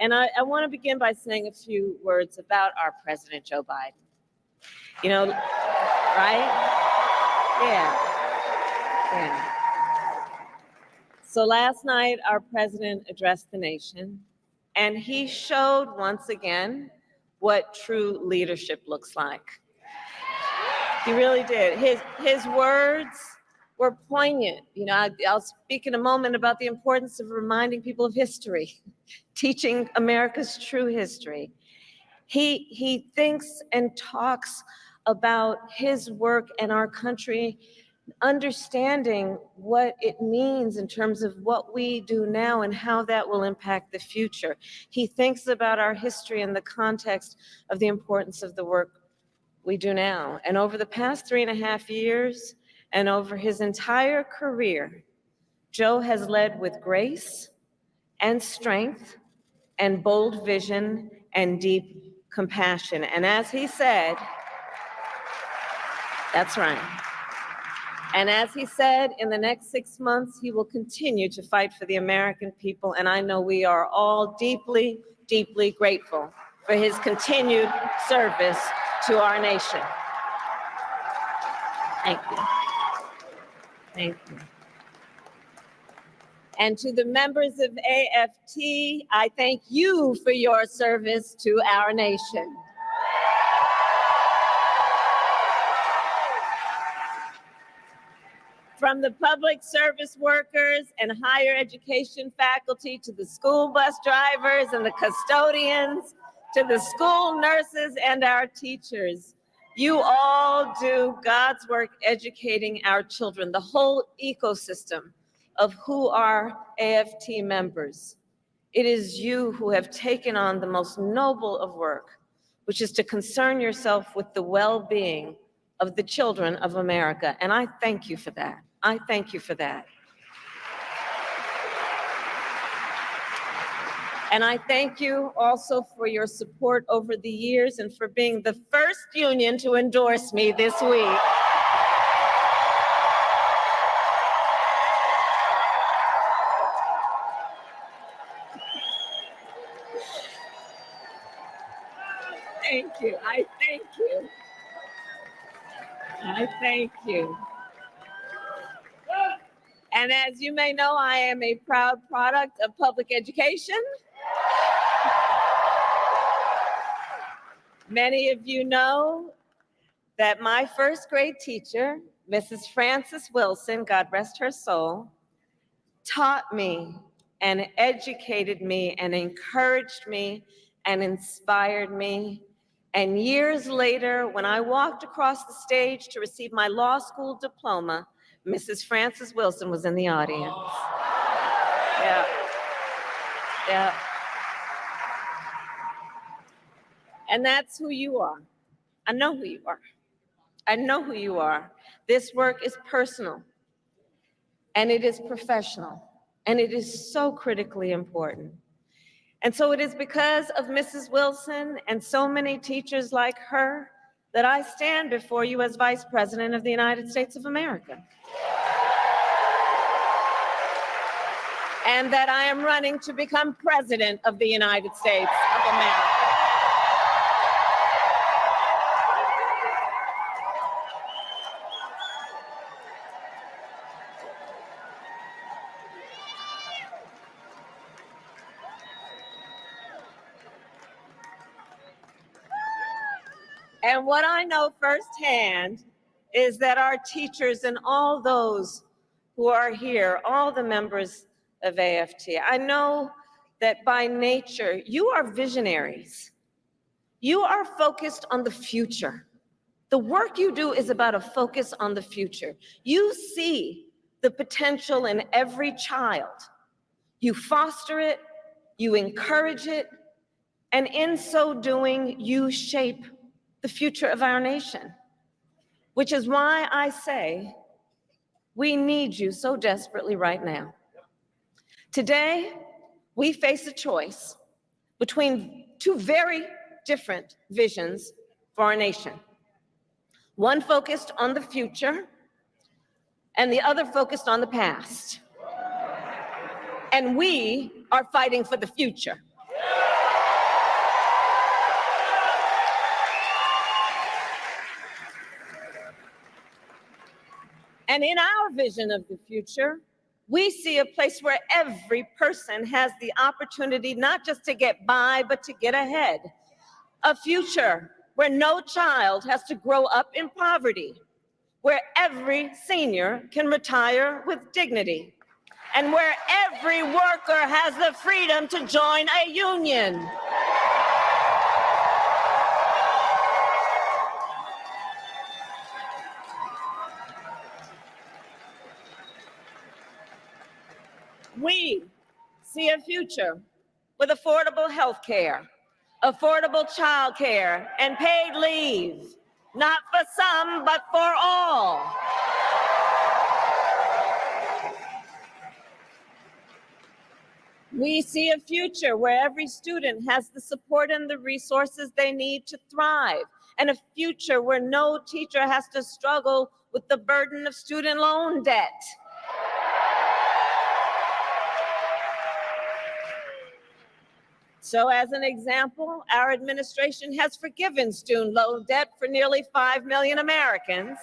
And I want to begin by saying a few words about our President, Joe Biden. You know, right? Yeah. So last night, our president addressed the nation, and he showed once again what true leadership looks like. He really did. His words were poignant. You know, I'll speak in a moment about the importance of reminding people of history, teaching America's true history. He thinks and talks about his work and our country, understanding what it means in terms of what we do now and how that will impact the future. He thinks about our history in the context of the importance of the work we do now. And over the past 3.5 years, and over his entire career, Joe has led with grace and strength and bold vision and deep compassion. And as he said, that's right. And as he said, in the next 6 months, he will continue to fight for the American people. And I know we are all deeply, deeply grateful for his continued service to our nation. Thank you. Thank you. And to the members of AFT, I thank you for your service to our nation. From the public service workers and higher education faculty to the school bus drivers and the custodians, to the school nurses and our teachers, you all do God's work educating our children, the whole ecosystem of who are AFT members. It is you who have taken on the most noble of work, which is to concern yourself with the well-being of the children of America. And I thank you for that. I thank you for that. And I thank you also for your support over the years and for being the first union to endorse me this week. Thank you. I thank you. I thank you. And as you may know, I am a proud product of public education. Many of you know that my first grade teacher, Mrs. Frances Wilson, God rest her soul, taught me and educated me and encouraged me and inspired me. And years later, when I walked across the stage to receive my law school diploma, Mrs. Frances Wilson was in the audience. Yeah. And that's who you are. I know who you are. I know who you are. This work is personal, and it is professional, and it is so critically important. And so it is because of Mrs. Wilson and so many teachers like her that I stand before you as Vice President of the United States of America. And that I am running to become President of the United States of America. And what I know firsthand is that our teachers and all those who are here, all the members of AFT, I know that by nature, you are visionaries. You are focused on the future. The work you do is about a focus on the future. You see the potential in every child. You foster it, you encourage it, and in so doing, you shape the future of our nation, which is why I say we need you so desperately right now. Today, we face a choice between two very different visions for our nation. One focused on the future, and the other focused on the past. And we are fighting for the future. And in our vision of the future, we see a place where every person has the opportunity not just to get by, but to get ahead. A future where no child has to grow up in poverty, where every senior can retire with dignity, and where every worker has the freedom to join a union. We see a future with affordable health care, affordable child care, and paid leave, not for some, but for all. We see a future where every student has the support and the resources they need to thrive, and a future where no teacher has to struggle with the burden of student loan debt. So as an example, our administration has forgiven student loan debt for nearly 5 million Americans,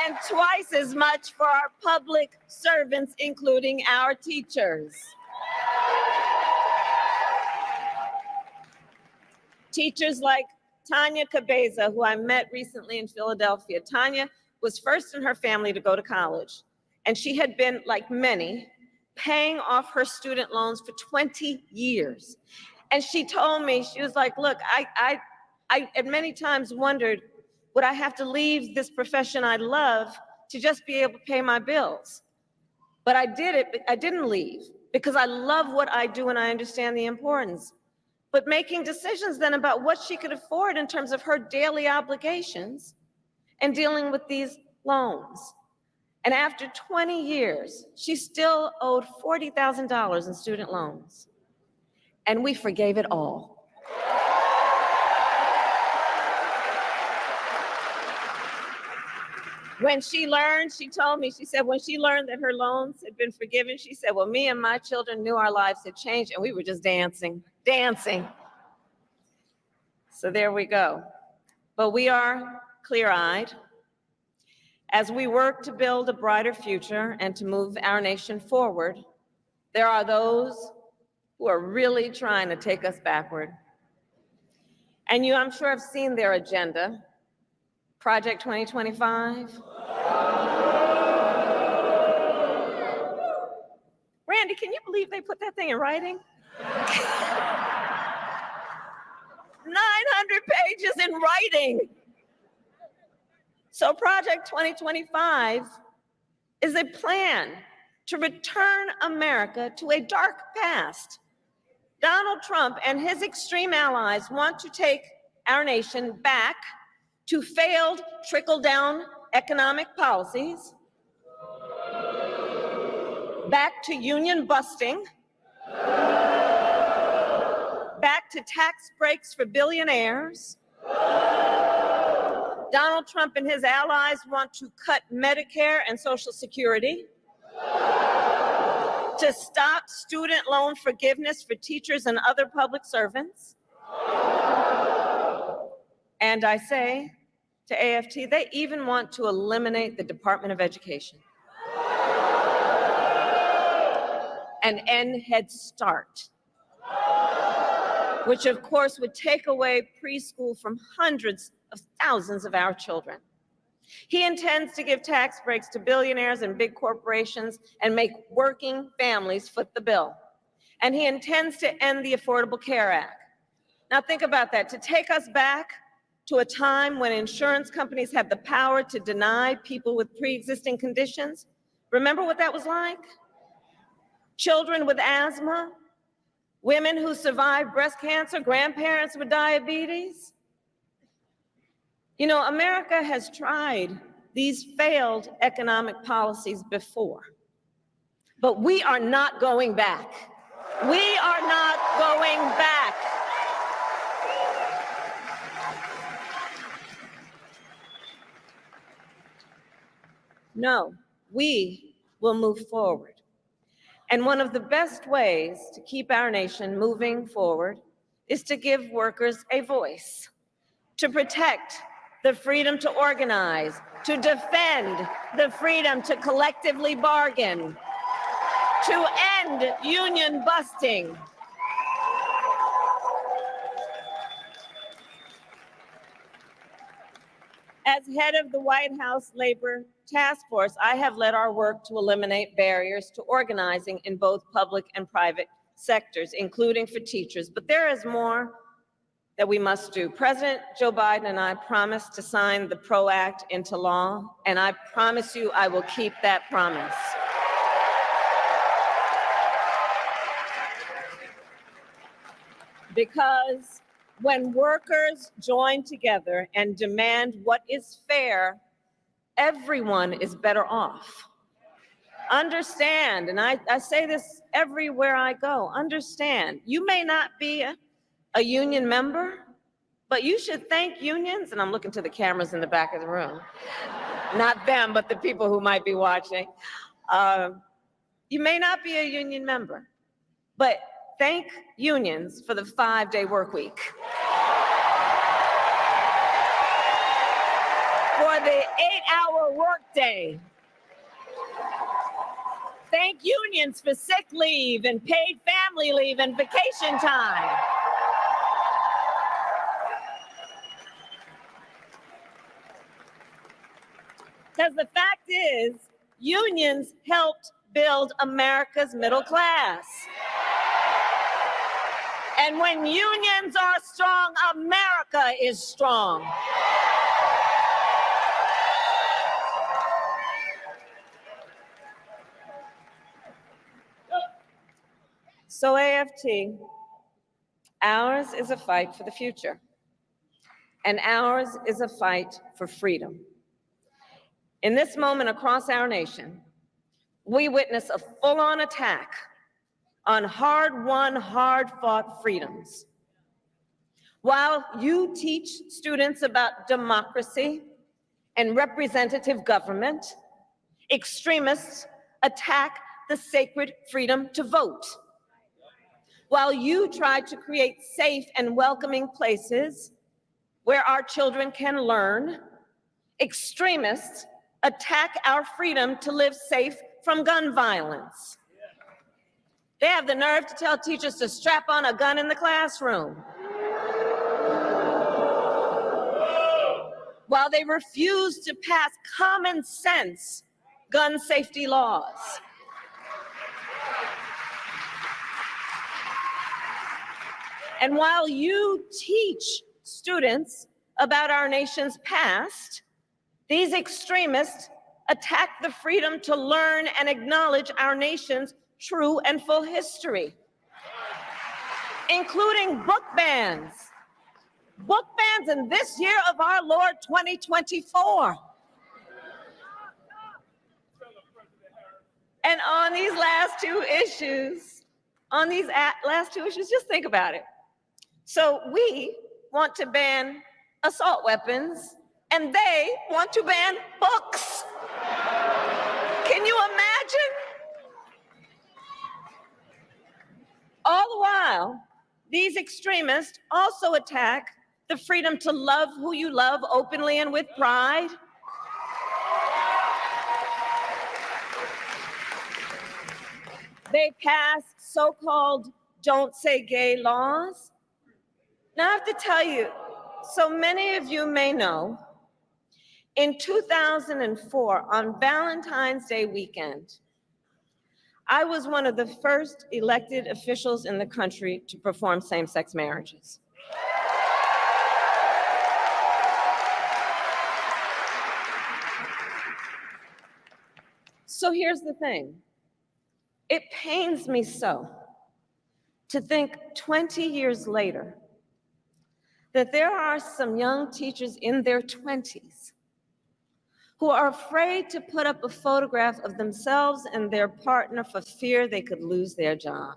and twice as much for our public servants, including our teachers. Teachers like Tanya Cabeza, who I met recently in Philadelphia. Tanya was first in her family to go to college, and she had been, like many, paying off her student loans for 20 years. And she told me, she was like, look, I at many times wondered, would I have to leave this profession I love to just be able to pay my bills? But I did it, I didn't leave, because I love what I do and I understand the importance. But making decisions then about what she could afford in terms of her daily obligations and dealing with these loans. And after 20 years, she still owed $40,000 in student loans. And we forgave it all. When she learned, she told me, she said, when she learned that her loans had been forgiven, she said, well, me and my children knew our lives had changed, and we were just dancing. So there we go. But we are clear-eyed as we work to build a brighter future and to move our nation forward. There are those who are really trying to take us backward. And you, I'm sure, have seen their agenda, Project 2025. Randy, can you believe they put that thing in writing? 900 pages in writing. So Project 2025 is a plan to return America to a dark past. Donald Trump and his extreme allies want to take our nation back to failed trickle-down economic policies, back to union busting, back to tax breaks for billionaires. Donald Trump and his allies want to cut Medicare and Social Security, to stop student loan forgiveness for teachers and other public servants. And I say to AFT, they even want to eliminate the Department of Education and end Head Start, which of course would take away preschool from hundreds of thousands of our children. He intends to give tax breaks to billionaires and big corporations and make working families foot the bill. And he intends to end the Affordable Care Act. Now think about that, to take us back to a time when insurance companies had the power to deny people with pre-existing conditions. Remember what that was like? Children with asthma, women who survived breast cancer, grandparents with diabetes. You know, America has tried these failed economic policies before, but we are not going back. We are not going back. No, we will move forward. And one of the best ways to keep our nation moving forward is to give workers a voice, to protect the freedom to organize, to defend, the freedom to collectively bargain, to end union busting. As head of the White House Labor Task Force, I have led our work to eliminate barriers to organizing in both public and private sectors, including for teachers. But there is more that we must do. President Joe Biden and I promised to sign the PRO Act into law, and I promise you I will keep that promise. Because when workers join together and demand what is fair, everyone is better off. Understand, and I say this everywhere I go, understand, you may not be a union member, but you should thank unions, and I'm looking to the cameras in the back of the room, not them, but the people who might be watching. You may not be a union member, but thank unions for the 5-day work week, for the 8-hour workday. Thank unions for sick leave and paid family leave and vacation time. Because the fact is, unions helped build America's middle class. And when unions are strong, America is strong. So AFT, ours is a fight for the future, and ours is a fight for freedom. In this moment across our nation, we witness a full-on attack on hard-won, hard-fought freedoms. While you teach students about democracy and representative government, extremists attack the sacred freedom to vote. While you try to create safe and welcoming places where our children can learn, extremists attack our freedom to live safe from gun violence. They have the nerve to tell teachers to strap on a gun in the classroom, while they refuse to pass common sense gun safety laws. And while you teach students about our nation's past, these extremists attack the freedom to learn and acknowledge our nation's true and full history, including book bans. Book bans in this year of our Lord 2024. And on these last two issues, just think about it. So we want to ban assault weapons, and they want to ban books. Can you imagine? All the while, these extremists also attack the freedom to love who you love openly and with pride. They passed so-called don't say gay laws. Now I have to tell you, so many of you may know, in 2004, on Valentine's Day weekend, I was one of the first elected officials in the country to perform same-sex marriages. So here's the thing. It pains me so to think 20 years later that there are some young teachers in their 20s who are afraid to put up a photograph of themselves and their partner for fear they could lose their job.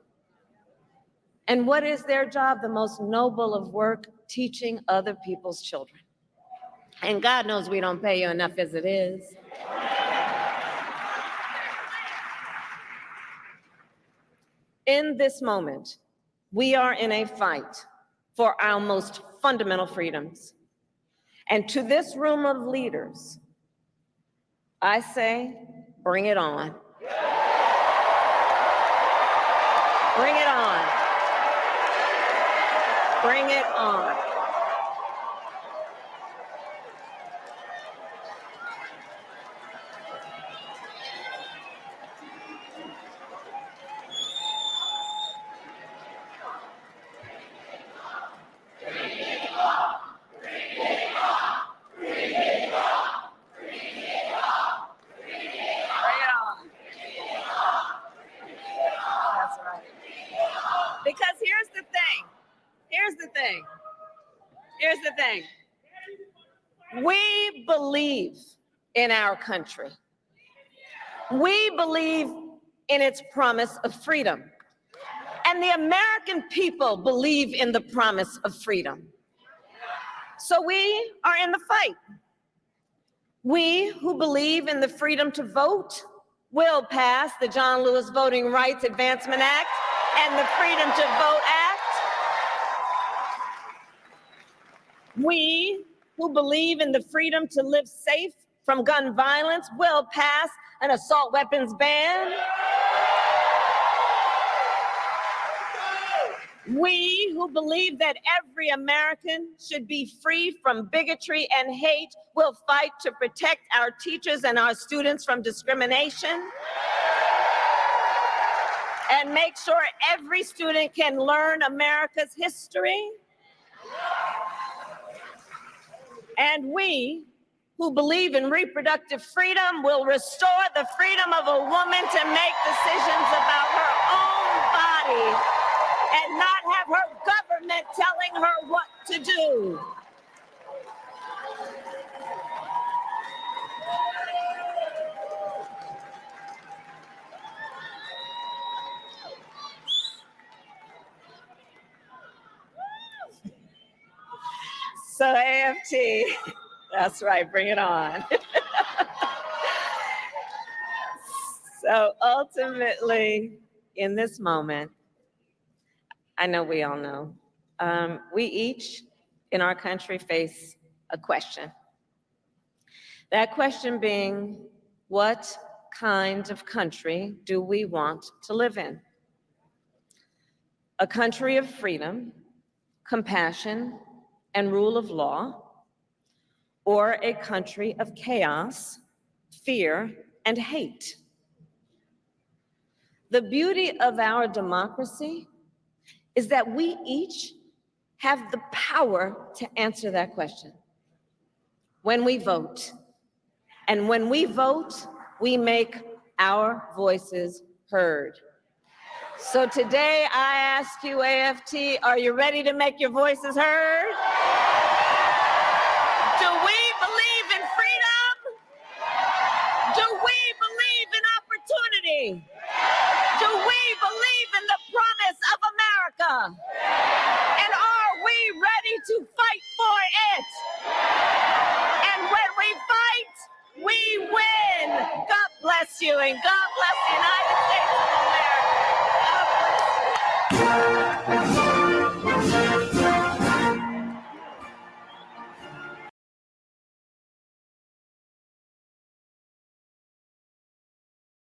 And what is their job? The most noble of work, teaching other people's children. And God knows we don't pay you enough as it is. In this moment, we are in a fight for our most fundamental freedoms. And to this room of leaders, I say, bring it on. Bring it on. Bring it on. Because here's the thing. We believe in our country. We believe in its promise of freedom. And the American people believe in the promise of freedom. So we are in the fight. We who believe in the freedom to vote will pass the John Lewis Voting Rights Advancement Act and the Freedom to Vote Act. We who believe in the freedom to live safe from gun violence will pass an assault weapons ban. We who believe that every American should be free from bigotry and hate will fight to protect our teachers and our students from discrimination and make sure every student can learn America's history. And we who believe in reproductive freedom will restore the freedom of a woman to make decisions about her own body and not have her government telling her what to do. So AFT, that's right, bring it on. So ultimately, in this moment, I know we all know, we each in our country face a question. That question being, what kind of country do we want to live in? A country of freedom, compassion, and rule of law, or a country of chaos, fear, and hate? The beauty of our democracy is that we each have the power to answer that question when we vote. And when we vote, we make our voices heard. So today I ask you, AFT, are you ready to make your voices heard? Do we believe in freedom? Do we believe in opportunity? Do we believe in the promise of America? And are we ready to fight for it? And when we fight, we win. God bless you, and God bless the United States of America. God bless you.